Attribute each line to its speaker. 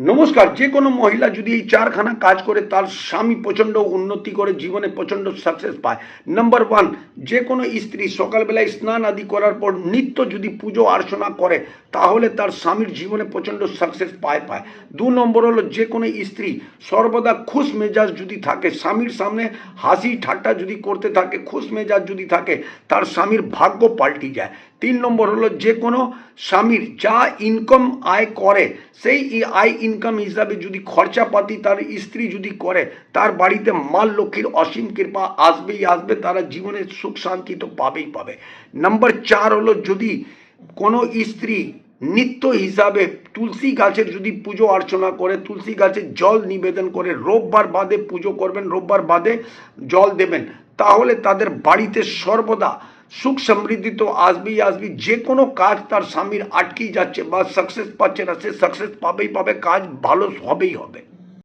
Speaker 1: নমস্কার। যে কোনো মহিলা যদি এই চারখানা কাজ করে তার স্বামী প্রচণ্ড উন্নতি করে, জীবনে প্রচণ্ড সাকসেস পায়। নাম্বার ওয়ান, যে কোনো স্ত্রী সকালবেলায় স্নান আদি করার পর নিত্য যদি পুজো অর্চনা করে তাহলে তার স্বামীর জীবনে প্রচণ্ড সাকসেস পায়। 2 নম্বর হলো, যে কোনো স্ত্রী সর্বদা খুশ মেজাজ যদি থাকে, স্বামীর সামনে হাসি ঠাট্টা যদি করতে থাকে, খুশ মেজাজ যদি থাকে, তার স্বামীর ভাগ্য পাল্টি যায়। 3 নম্বর হলো, যে কোনো স্বামীর যা ইনকাম আয় করে সেই আয় ইনকাম হিসাবে যদি খরচাপাতি তার স্ত্রী যদি করে, তার বাড়িতে মা লক্ষ্মীর অসীম কৃপা আসবেই আসবে, তারা জীবনে সুখ শান্তি তো পাবেই পাবে। নাম্বার 4 হলো, যদি কোনো স্ত্রী নিত্য হিসাবে তুলসী গাছের যদি পুজো অর্চনা করে, তুলসী গাছের জল নিবেদন করে, রোববার বাদে পুজো করবেন, রোববার বাদে জল দেবেন, তাহলে তাদের বাড়িতে সর্বদা সুখ সমৃদ্ধি তো আসবেই আসবে। যে কোনো কাজ তার স্বামীর আটকেই যাচ্ছে বা সাকসেস পাচ্ছে না, সে সাকসেস পাবেই পাবে, কাজ ভালো হবেই হবে।